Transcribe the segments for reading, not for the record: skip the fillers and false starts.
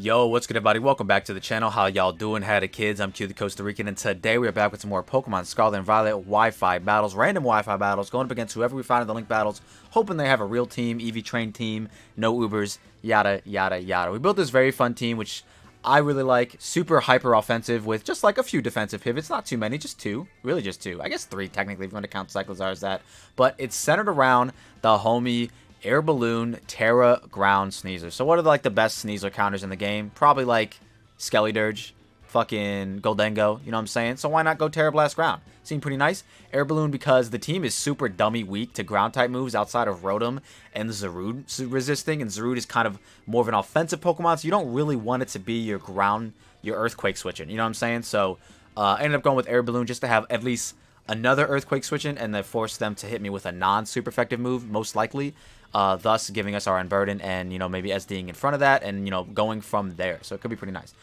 Yo, what's good everybody? Welcome back to the channel. How y'all doing? Howdy kids, I'm Q the Costa Rican, and today we are back with some more Pokemon Scarlet and Violet Wi-Fi battles, random Wi-Fi battles, going up against whoever we find in the link battles, hoping they have a real team, EV trained team, no Ubers, yada yada yada. We built this very fun team, which I really like, super hyper offensive with just like a few defensive pivots, not too many, just two, really just two. I guess three technically if you want to count Cyclizar as that, but it's centered around the homie Air Balloon, Tera, Ground, Sneasler. So what are like the best Sneasler counters in the game? Probably like Skeledirge, fucking Goldengo, you know what I'm saying? So why not go Tera Blast Ground? Seem pretty nice. Air Balloon because the team is super dummy weak to ground type moves outside of Rotom and Zarude resisting, and Zarude is kind of more of an offensive Pokemon, so you don't really want it to be your ground, your Earthquake switching, you know what I'm saying? So I ended up going with Air Balloon just to have at least another Earthquake switching and then force them to hit me with a non-super effective move, most likely. Thus giving us our Unburden and, you know, maybe SDing in front of that and, you know, going from there. So it could be pretty nice.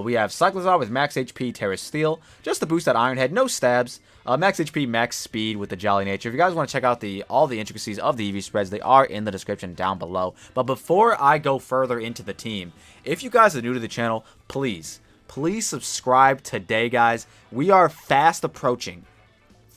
We have Cyclizar with max HP, Terra Steel, just to boost that Iron Head, no stabs. Max HP, max speed with the Jolly Nature. If you guys want to check out all the intricacies of the EV spreads, they are in the description down below. But before I go further into the team, if you guys are new to the channel, please subscribe today, guys. We are fast approaching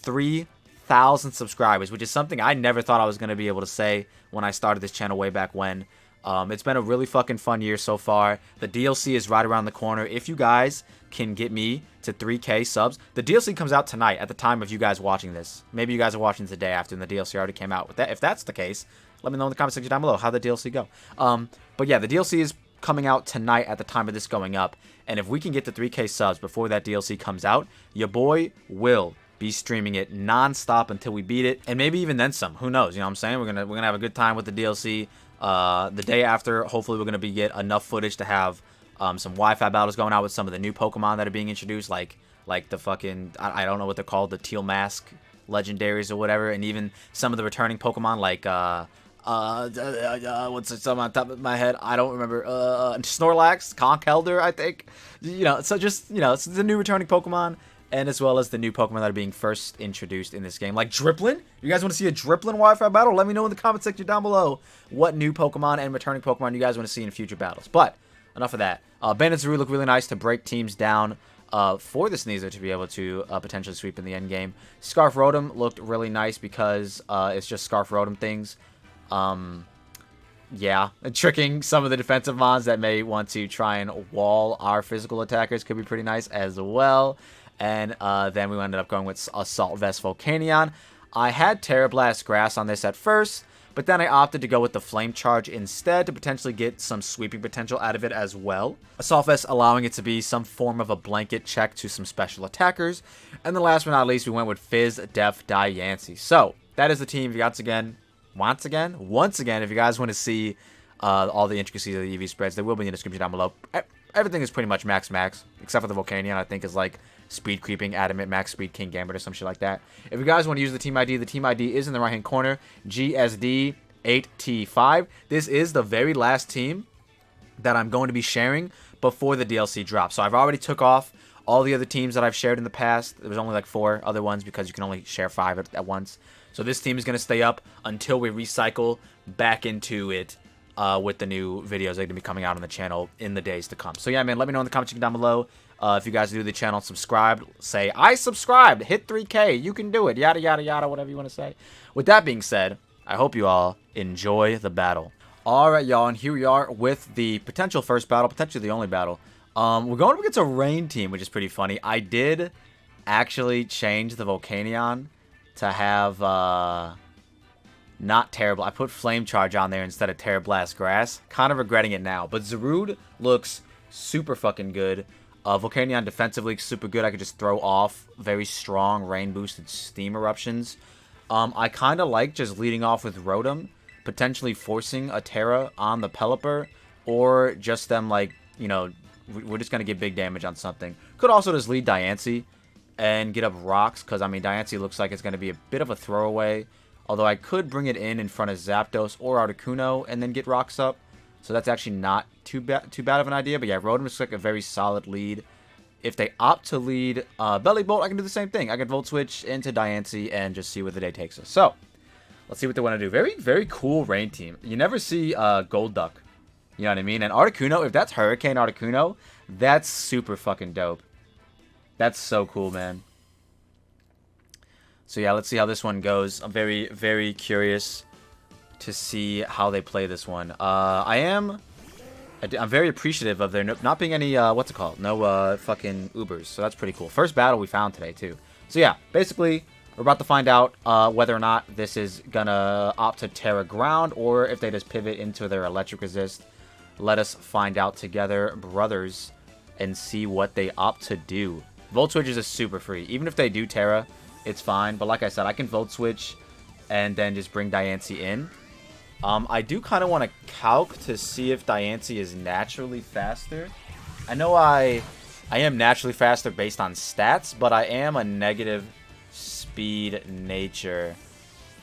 3,000 subscribers, which is something I never thought I was going to be able to say when I started this channel way back when. It's been a really fucking fun year so far. The DLC is right around the corner. If you guys can get me to 3K subs, the DLC comes out tonight at the time of you guys watching this. Maybe you guys are watching the day after and the DLC already came out. If that's the case, let me know in the comment section down below how the DLC go. But yeah, the DLC is coming out tonight at the time of this going up. And if we can get to 3K subs before that DLC comes out, your boy will be streaming it non-stop until we beat it, and maybe even then some. Who knows? You know what I'm saying? We're gonna have a good time with the DLC. The day after, hopefully, we're gonna get enough footage to have some Wi-Fi battles going out with some of the new Pokemon that are being introduced, like the fucking I don't know what they're called, the Teal Mask legendaries or whatever, and even some of the returning Pokemon like what's it, something on top of my head? I don't remember. Snorlax, Conkeldurr, I think. You know, so just, you know, it's the new returning Pokemon, and as well as the new Pokemon that are being first introduced in this game. Like Dripplin? You guys want to see a Dripplin Wi-Fi battle? Let me know in the comment section down below what new Pokemon and returning Pokemon you guys want to see in future battles. But enough of that. Ben and Zarude look really nice to break teams down for the Sneasler to be able to potentially sweep in the end game. Scarf Rotom looked really nice because it's just Scarf Rotom things. Yeah, tricking some of the defensive mons that may want to try and wall our physical attackers could be pretty nice as well. And then we ended up going with Assault Vest Volcanion. I had Tera Blast Grass on this at first, but then I opted to go with the Flame Charge instead to potentially get some sweeping potential out of it as well. Assault Vest allowing it to be some form of a blanket check to some special attackers. And the last but not least, we went with Fizz, Def, Diancie. So that is the team. Once again, if you guys want to see all the intricacies of the EV spreads, they will be in the description down below. Everything is pretty much max, except for the Volcanion, I think is like Speed Creeping, Adamant, Max Speed, King Gambit, or some shit like that. If you guys want to use the team ID is in the right-hand corner, GSD8T5. This is the very last team that I'm going to be sharing before the DLC drops. So I've already took off all the other teams that I've shared in the past. There was only like 4 other ones because you can only share 5 at once. So this team is going to stay up until we recycle back into it with the new videos that are going to be coming out on the channel in the days to come. So yeah, man, let me know in the comment section down below. If you guys are new to the channel, subscribe, say, I subscribed, hit 3K, you can do it, yada, yada, yada, whatever you want to say. With that being said, I hope you all enjoy the battle. Alright, y'all, and here we are with the potential first battle, potentially the only battle. We're going up against a rain team, which is pretty funny. I did actually change the Volcanion to have, not Terrible. I put Flame Charge on there instead of Tera Blast Grass. Kind of regretting it now, but Zarude looks super fucking good. Volcanion defensively super good. I could just throw off very strong rain-boosted steam eruptions. I kind of like just leading off with Rotom, potentially forcing a Tera on the Pelipper, or just them like, you know, we're just going to get big damage on something. Could also just lead Diancie and get up Rocks, because, I mean, Diancie looks like it's going to be a bit of a throwaway, although I could bring it in front of Zapdos or Articuno and then get Rocks up. So that's actually not too bad of an idea. But yeah, Rotom looks like a very solid lead. If they opt to lead Belly Bolt, I can do the same thing. I can Volt Switch into Diancie and just see where the day takes us. So, let's see what they want to do. Very, very cool rain team. You never see Golduck You know what I mean? And Articuno, if that's Hurricane Articuno, that's super fucking dope. That's so cool, man. So yeah, let's see how this one goes. I'm very, very curious to see how they play this one. I'm very appreciative of there not being any, what's it called? No, fucking Ubers. So that's pretty cool. First battle we found today, too. So yeah, basically, we're about to find out whether or not this is gonna opt to Tera ground or if they just pivot into their electric resist. Let us find out together, brothers, and see what they opt to do. Volt switch is super free. Even if they do Tera, it's fine. But like I said, I can Volt switch and then just bring Diancie in. I do kind of want to calc to see if Diancie is naturally faster. I know I am naturally faster based on stats, but I am a negative speed nature.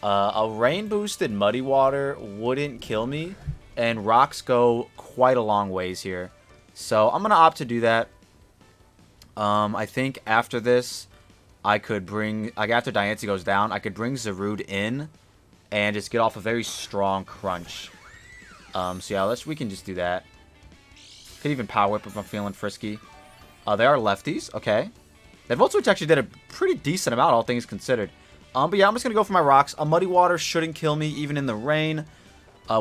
A rain boosted Muddy Water wouldn't kill me, and rocks go quite a long ways here. So I'm going to opt to do that. I think after this, I could bring, like after Diancie goes down, I could bring Zarude in and just get off a very strong crunch. So yeah, we can just do that. Could even Power Whip if I'm feeling frisky. They are lefties, okay. That Volt Switch actually did a pretty decent amount, all things considered. But yeah, I'm just going to go for my rocks. A Muddy Water shouldn't kill me, even in the rain.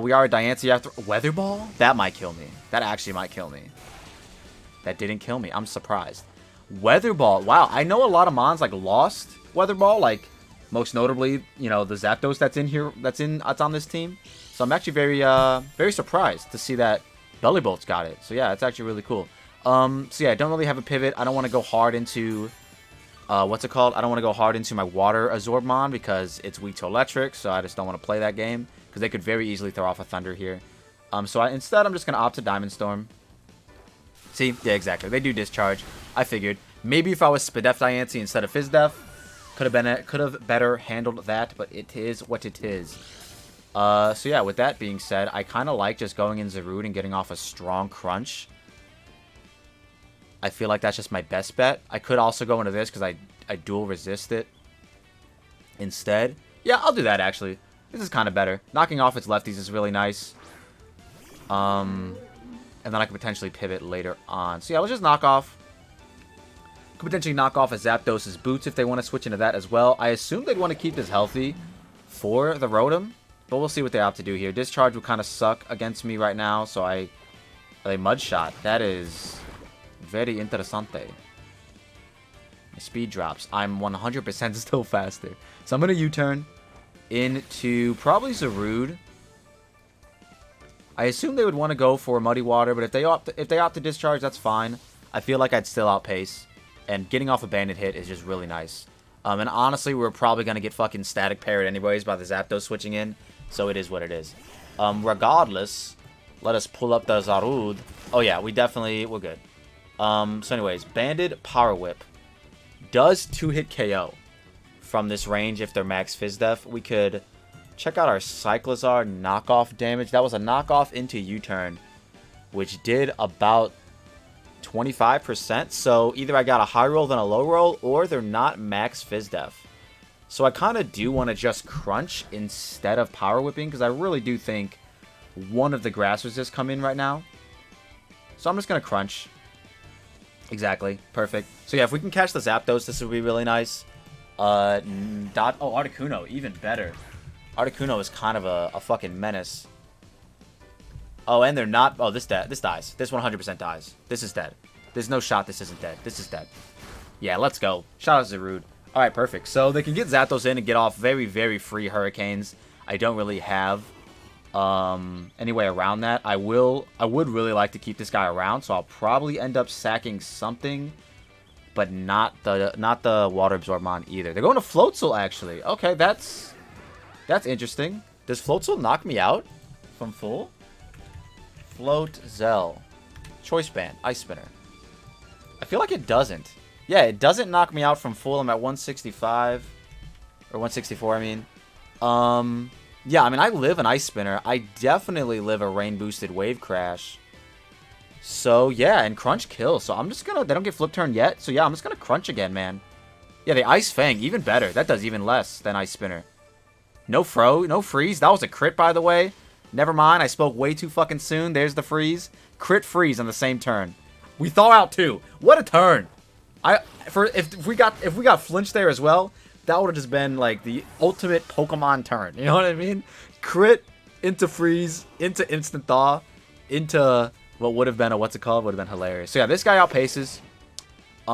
We are a Diancie after... Weather Ball? That might kill me. That actually might kill me. That didn't kill me. I'm surprised. Weather Ball. Wow, I know a lot of mons, like, lost Weather Ball. Like, most notably, you know, the Zapdos that's in here, that's on this team. So I'm actually very surprised to see that Belly Bolt's got it. So yeah, it's actually really cool. So yeah, I don't really have a pivot. I don't want to go hard into... what's it called? I don't want to go hard into my Water Absorbmon because it's weak to Electric, so I just don't want to play that game. Because they could very easily throw off a Thunder here. So instead, I'm just going to opt to Diamond Storm. See? Yeah, exactly. They do Discharge. I figured. Maybe if I was Spadef Diancie instead of Fizdef, could have better handled that, but it is what it is. So yeah, with that being said, I kind of like just going in Zarude and getting off a strong crunch. I feel like that's just my best bet. I could also go into this because I dual resist it instead. Yeah, I'll do that actually. This is kind of better. Knocking off its lefties is really nice. And then I could potentially pivot later on. So yeah, let's just knock off. Could potentially knock off a Zapdos' boots if they want to switch into that as well. I assume they'd want to keep this healthy for the Rotom. But we'll see what they have to do here. Discharge would kind of suck against me right now. So a Mud Shot. That is very interessante. My speed drops. I'm 100% still faster. So I'm going to U-turn into probably Zarude. I assume they would want to go for Muddy Water, but if they opt to Discharge, that's fine. I feel like I'd still outpace, and getting off a Banded hit is just really nice. And honestly, we're probably going to get fucking static parried anyways by the Zapdos switching in, so it is what it is. Regardless, let us pull up the Zarude. Oh yeah, we're good. So anyways, Banded Power Whip does 2-hit KO from this range if they're max Fizdef. We could check out our Cyclizar knockoff damage. That was a knockoff into U-turn, which did about 25%. So either I got a high roll than a low roll, or they're not max Fizdef. So I kind of do want to just crunch instead of power whipping, because I really do think one of the grass resists come in right now. So I'm just going to crunch. Exactly. Perfect. So yeah, if we can catch the Zapdos, this would be really nice. Articuno, even better. Articuno is kind of a fucking menace. Oh, and they're not... Oh, this dies. This 100% dies. This is dead. There's no shot this isn't dead. This is dead. Yeah, let's go. Shout out Zarude. Alright, perfect. So they can get Zapdos in and get off very, very free Hurricanes. I don't really have any way around that. I would really like to keep this guy around, so I'll probably end up sacking something, but not the Water Absorbmon either. They're going to Floatzel, actually. Okay, that's interesting. Does Floatzel knock me out from full? Floatzel. Choice Band. Ice Spinner. I feel like it doesn't. Yeah, it doesn't knock me out from full. I'm at 165. Or 164, I mean. Yeah, I mean, I live an Ice Spinner. I definitely live a Rain-boosted Wave Crash. So, yeah, and Crunch kills. So I'm just gonna... They don't get Flip Turn yet. So, yeah, I'm just gonna Crunch again, man. Yeah, the Ice Fang, even better. That does even less than Ice Spinner. No Fro, no Freeze. That was a crit, by the way. Never mind, I spoke way too fucking soon. There's the freeze. Crit freeze on the same turn. We thaw out too. What a turn! If we got flinch there as well, that would have just been like the ultimate Pokemon turn. You know what I mean? Crit into freeze, into instant thaw, into what would have been a what's it called? Would have been hilarious. So yeah, this guy outpaces.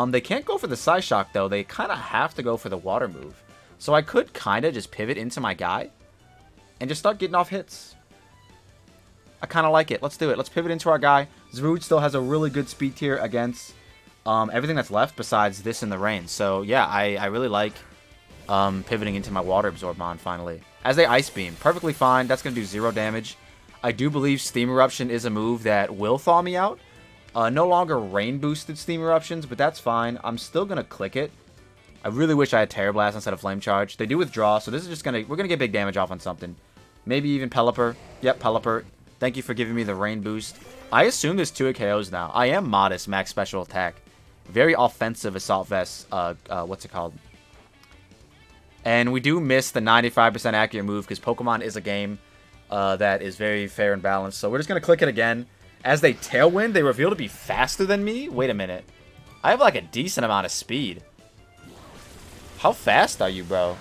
They can't go for the Psyshock though. They kind of have to go for the water move. So I could kind of just pivot into my guy and just start getting off hits. I kind of like it. Let's do it. Let's pivot into our guy. Zarude still has a really good speed tier against everything that's left besides this and the rain. So yeah, I really like pivoting into my Water Absorbmon finally. As they Ice Beam, perfectly fine. That's going to do 0 damage. I do believe Steam Eruption is a move that will thaw me out. No longer rain boosted Steam Eruptions, but that's fine. I'm still going to click it. I really wish I had Terra Blast instead of Flame Charge. They do withdraw, so this is just we're going to get big damage off on something. Maybe even Pelipper. Yep, Pelipper. Thank you for giving me the rain boost. I assume there's 2 KOs now. I am modest max special attack. Very offensive Assault Vest. What's it called? And we do miss the 95% accurate move because Pokemon is a game that is very fair and balanced. So we're just going to click it again. As they Tailwind, they reveal to be faster than me. Wait a minute. I have like a decent amount of speed. How fast are you, bro?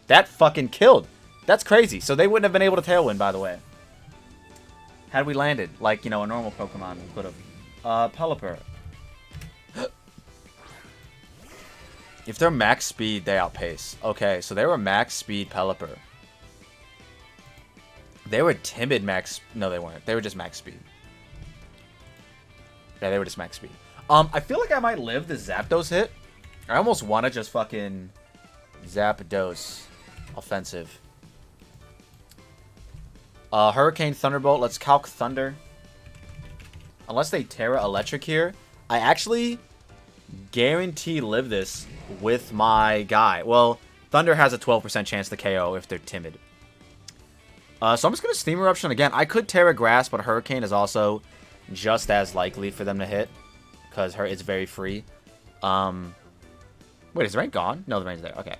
That fucking killed. That's crazy. So they wouldn't have been able to Tailwind, by the way. Had we landed, like, you know, a normal Pokemon would have. Pelipper. If they're max speed, they outpace. Okay, so they were max speed Pelipper. They were timid max... No, they weren't. They were just max speed. Yeah, they were just max speed. I feel like I might live the Zapdos hit. I almost want to just fucking Zapdos. Offensive. Hurricane Thunderbolt. Let's calc Thunder. Unless they Tera Electric here, I actually guarantee live this with my guy. Well, Thunder has a 12% chance to KO if they're timid. So I'm just going to Steam Eruption again. I could Tera Grass, but Hurricane is also just as likely for them to hit because it's very free. Wait, is the rain gone? No, the rain's there. Okay.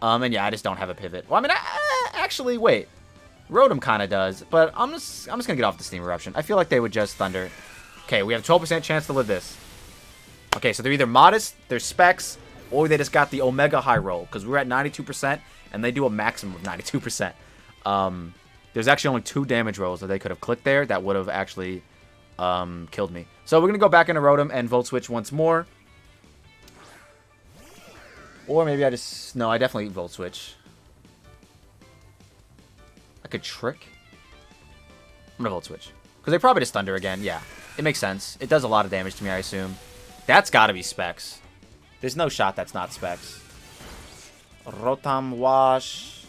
And yeah, I just don't have a pivot. Well, I mean, actually, wait. Rotom kind of does, but I'm just going to get off the Steam Eruption. I feel like they would just Thunder. Okay, we have a 12% chance to live this. Okay, so they're either modest, they're specs, or they just got the Omega High Roll, because we're at 92%, and they do a maximum of 92%. There's actually only 2 damage rolls that they could have clicked there that would have actually killed me. So we're going to go back into Rotom and Volt Switch once more. Or maybe I just... No, I definitely Volt Switch. I could Trick. I'm going to Volt Switch. Because they probably just Thunder again. Yeah, it makes sense. It does a lot of damage to me, I assume. That's got to be Specs. There's no shot that's not Specs. Rotom Wash.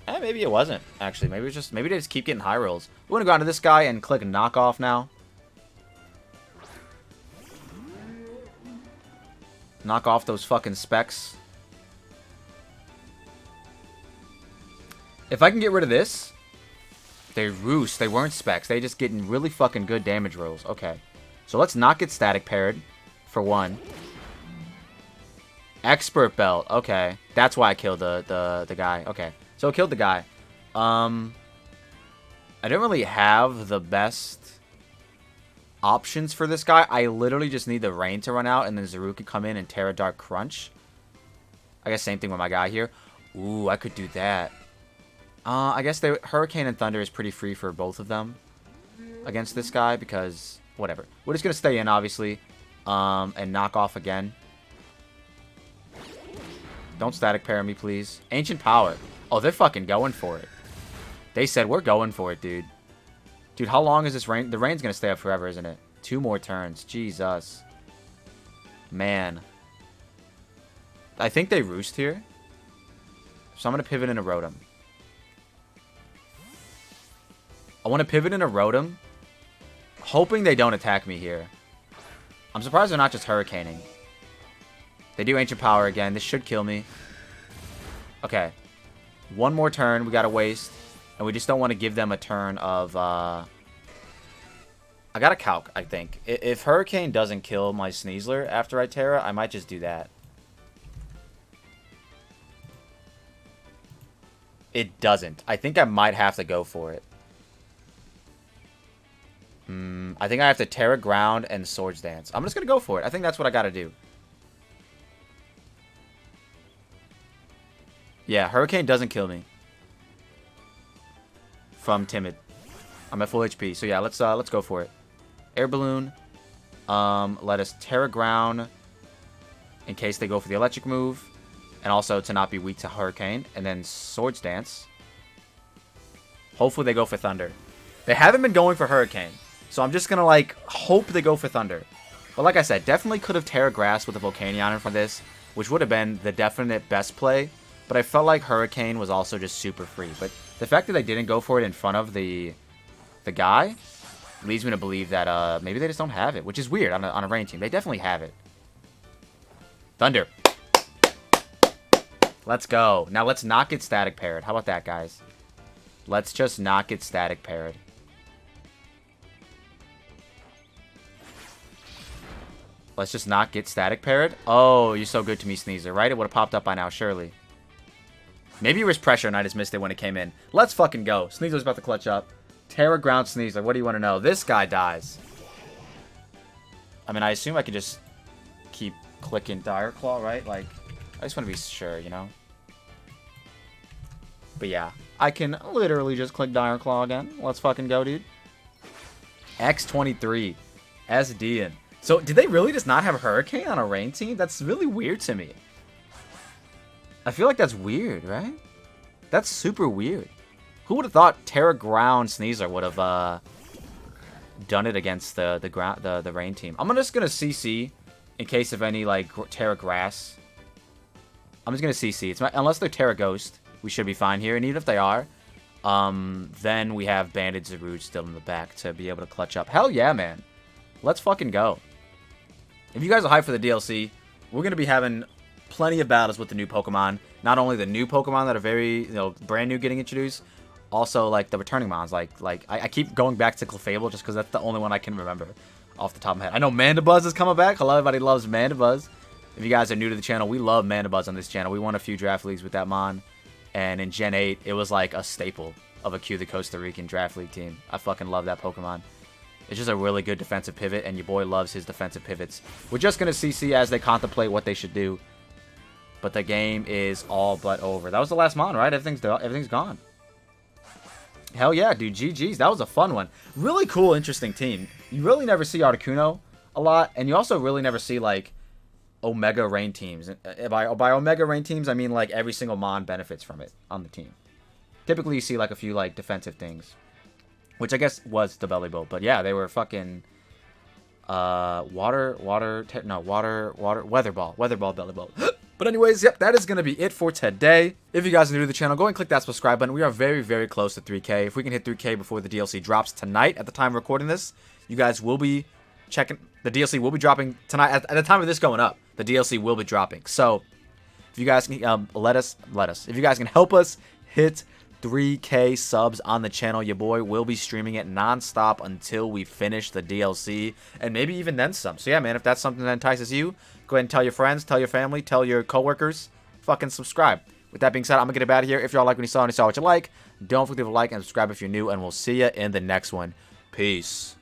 Maybe it wasn't, actually. Maybe they just keep getting high rolls. We're going to go on to this guy and click Knock Off now. Knock off those fucking Specs. If I can get rid of this... They Roost. They weren't Specs. They just getting really fucking good damage rolls. Okay. So let's not get Static Parried, for one. Expert Belt. Okay. That's why I killed the guy. Okay. So I killed the guy. I don't really have the best options for this guy. I literally just need the rain to run out, and then Zarude can come in and Tera Dark Crunch. I guess same thing with my guy here. Ooh, I could do that. I guess Hurricane and Thunder is pretty free for both of them against this guy because, whatever. We're just going to stay in, obviously, and knock off again. Don't Static Parry me, please. Ancient Power. Oh, they're fucking going for it. They said, we're going for it, dude. Dude, how long is this rain? The rain's going to stay up forever, isn't it? 2 more turns. Jesus. Man. I think they Roost here. So I'm going to pivot into Rotom. I want to pivot into Rotom, hoping they don't attack me here. I'm surprised they're not just Hurricaning. They do Ancient Power again. This should kill me. Okay. 1 more turn we got to waste. And we just don't want to give them a turn of... I got to Calc, I think. If Hurricane doesn't kill my Sneasler after I Tera, I might just do that. It doesn't. I think I might have to go for it. I think I have to Tera Ground and Swords Dance. I'm just going to go for it. I think that's what I got to do. Yeah, Hurricane doesn't kill me. From Timid. I'm at full HP. So yeah, let's go for it. Air Balloon. Let us Tera Ground in case they go for the electric move. And also to not be weak to Hurricane. And then Swords Dance. Hopefully they go for Thunder. They haven't been going for Hurricane. So I'm just going to, like, hope they go for Thunder. But like I said, definitely could have Tera Grass with a Volcanion in front of this, which would have been the definite best play. But I felt like Hurricane was also just super free. But the fact that they didn't go for it in front of the guy leads me to believe that maybe they just don't have it, which is weird on a rain team. They definitely have it. Thunder. Let's go. Now let's not get Static Parried. How about that, guys? Let's just not get Static Parried. Let's just not get Static Parried. Oh, you're so good to me, Sneasler, right? It would have popped up by now, surely. Maybe it was pressure and I just missed it when it came in. Let's fucking go. Sneasler's about to clutch up. Tera Ground Sneasler. What do you want to know? This guy dies. I mean, I assume I could just keep clicking Dire Claw, right? Like, I just want to be sure, you know? But yeah, I can literally just click Dire Claw again. Let's fucking go, dude. X23. SDing. So, did they really just not have Hurricane on a rain team? That's really weird to me. I feel like that's weird, right? That's super weird. Who would have thought Tera Ground Sneasler would have done it against the rain team? I'm just gonna CC in case of any like Tera Grass. I'm just gonna CC. Unless they're Tera Ghost, we should be fine here. And even if they are, then we have Banded Zarude still in the back to be able to clutch up. Hell yeah, man! Let's fucking go. If you guys are hyped for the DLC, we're gonna be having plenty of battles with the new Pokemon. Not only the new Pokemon that are very, brand new getting introduced, also like the returning mons. Like I keep going back to Clefable just because that's the only one I can remember off the top of my head. I know Mandibuzz is coming back. Hello, everybody loves Mandibuzz. If you guys are new to the channel, we love Mandibuzz on this channel. We won a few draft leagues with that mon, and in Gen 8, it was like a staple of a Q the Costa Rican draft league team. I fucking love that Pokemon. It's just a really good defensive pivot, and your boy loves his defensive pivots. We're just going to CC as they contemplate what they should do. But the game is all but over. That was the last mon, right? Everything's gone. Hell yeah, dude. GG's. That was a fun one. Really cool, interesting team. You really never see Articuno a lot, and you also really never see, like, Omega Rain teams. By Omega Rain teams, I mean, like, every single mon benefits from it on the team. Typically, you see, like, a few, like, defensive things. Which I guess was the Belly Bolt. But yeah, they were fucking Weather Ball Belly Bolt. But anyways, yep, that is going to be it for today. If you guys are new to the channel, go and click that subscribe button. We are very, very close to 3K. If we can hit 3K before the DLC drops tonight at the time of recording this, you guys will be checking. The DLC will be dropping tonight. At the time of this going up, the DLC will be dropping. So if you guys can if you guys can help us hit 3K subs on the channel, your boy will be streaming it non-stop until we finish the DLC, and maybe even then some. So yeah, man, if that's something that entices you, go ahead and tell your friends, tell your family, tell your coworkers, fucking subscribe. With that being said, I'm gonna get it out of here. If y'all like what you saw and you saw what you like, don't forget to leave a like and subscribe if you're new, and we'll see you in the next one. Peace.